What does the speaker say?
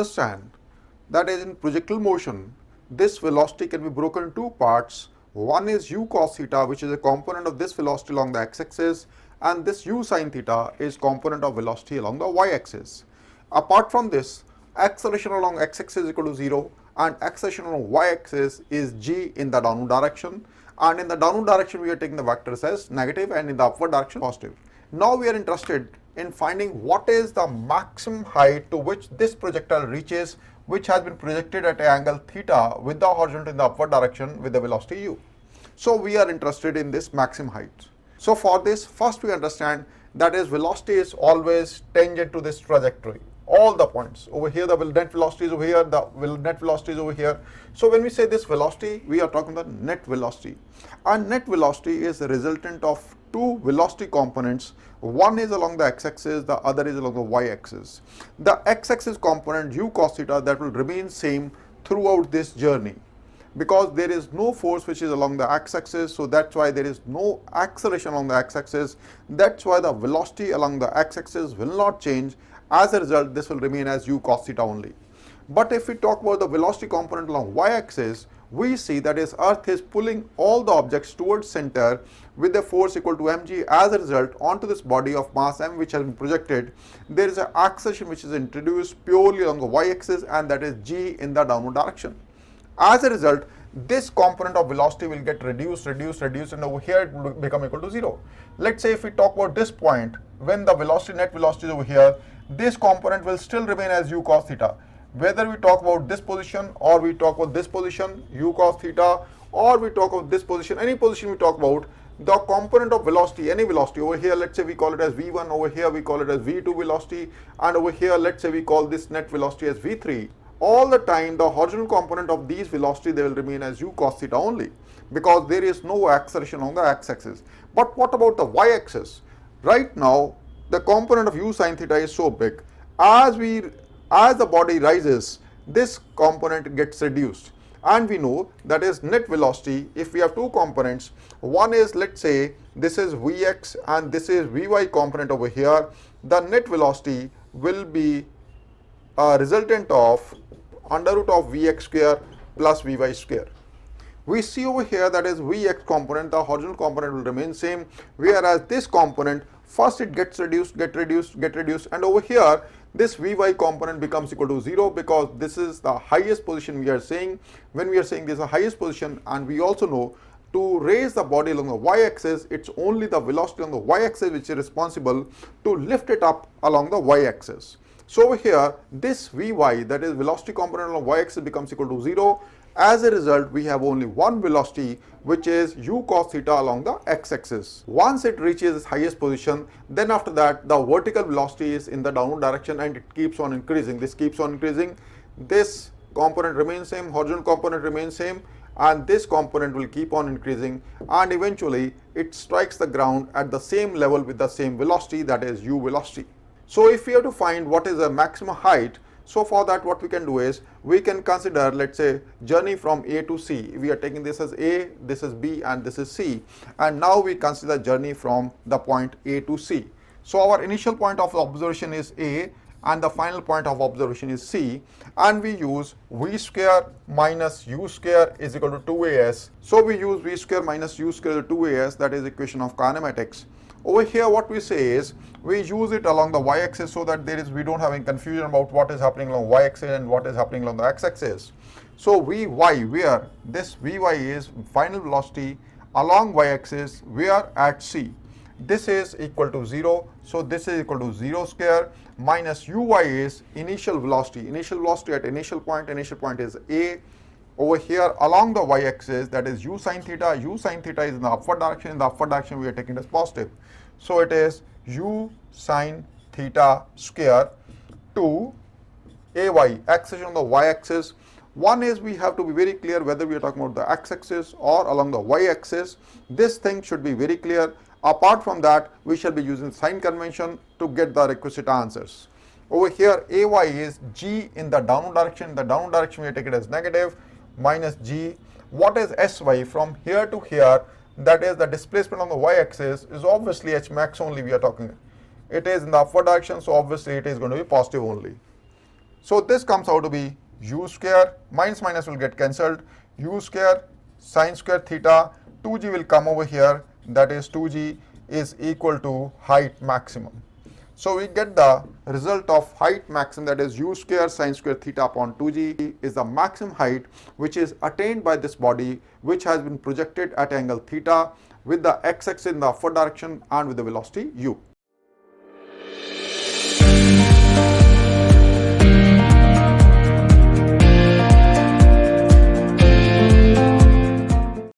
understand that is in projectile motion, this velocity can be broken in two parts. One is u cos theta, which is a component of this velocity along the x-axis, and this u sin theta is component of velocity along the y-axis. Apart from this, acceleration along x-axis is equal to 0 and acceleration along y-axis is g in the downward direction, and in the downward direction we are taking the vectors as negative and in the upward direction positive. Now we are interested in finding what is the maximum height to which this projectile reaches, which has been projected at an angle theta with the horizontal in the upward direction with the velocity u. So we are interested in this maximum height. So for this, first we understand that is velocity is always tangent to this trajectory. All the points over here, the net velocity is over here, the net velocity is over here. So when we say this velocity, we are talking about net velocity, and net velocity is the resultant of two velocity components. One is along the x-axis, the other is along the y-axis. The x-axis component u cos theta, that will remain same throughout this journey, because there is no force which is along the x-axis, so that's why there is no acceleration along the x-axis. That's why the velocity along the x-axis will not change. As a result, this will remain as u cos theta only. But if we talk about the velocity component along y-axis, we see that is Earth is pulling all the objects towards center with a force equal to mg. As a result, onto this body of mass m which has been projected, there is an acceleration which is introduced purely along the y-axis, and that is g in the downward direction. As a result, this component of velocity will get reduced, and over here it will become equal to 0. Let's say if we talk about this point, when the velocity, net velocity is over here, this component will still remain as u cos theta. Whether we talk about this position or we talk about this position, u cos theta, or we talk about this position, any position we talk about, the component of velocity, any velocity over here, let's say we call it as v1, over here we call it as v2 velocity, and over here let's say we call this net velocity as v3. All the time the horizontal component of these velocity, they will remain as u cos theta only, because there is no acceleration on the x-axis. But what about the y-axis? Right now the component of u sin theta is so big. As the body rises, this component gets reduced, and we know that is net velocity. If we have two components, one is, let's say this is vx and this is vy component over here, the net velocity will be a resultant of under root of vx square plus vy square. We see over here that is vx component, the horizontal component will remain same, whereas this component, first it gets reduced, and over here this vy component becomes equal to 0, because this is the highest position we are saying. When we are saying this is the highest position, and we also know to raise the body along the y-axis, it's only the velocity on the y-axis which is responsible to lift it up along the y-axis. So over here, this vy, that is velocity component on y-axis, becomes equal to 0. As a result, we have only one velocity, which is u cos theta along the x-axis. Once it reaches its highest position, then after that the vertical velocity is in the downward direction and it keeps on increasing. This keeps on increasing. This component remains same, horizontal component remains same, and this component will keep on increasing, and eventually it strikes the ground at the same level with the same velocity, that is u velocity. So if we have to find what is the maximum height, so for that what we can do is we can consider, let's say, journey from A to C. We are taking this as A, this is B, and this is C, and now we consider journey from the point A to C. So our initial point of observation is A and the final point of observation is C, and we use v square minus u square is equal to 2as. So we use v square minus u square 2as, that is equation of kinematics. Over here what we say is we use it along the y-axis, so that we don't have any confusion about what is happening along y-axis and what is happening along the x-axis. So vy, where this vy is final velocity along y-axis, where at C, this is equal to 0, so this is equal to 0 square, minus uy is initial velocity at initial point is A. Over here along the y-axis, that is u sin theta is in the upward direction. In the upward direction we are taking it as positive, so it is u sin theta square to ay, acceleration on the y-axis. One is we have to be very clear whether we are talking about the x-axis or along the y-axis. This thing should be very clear. Apart from that, we shall be using sign convention to get the requisite answers. Over here ay is g in the downward direction. In the downward direction we take it as negative, minus g. What is sy from here to here? That is the displacement on the y-axis is obviously h max only we are talking. It is in the upward direction, so obviously it is going to be positive only. So this comes out to be u square, minus minus will get cancelled, u square sine square theta, 2g will come over here, that is 2g is equal to height maximum. So we get the result of height maximum, that is u square sine square theta upon 2g is the maximum height which is attained by this body which has been projected at angle theta with the x-axis in the upward direction and with the velocity u.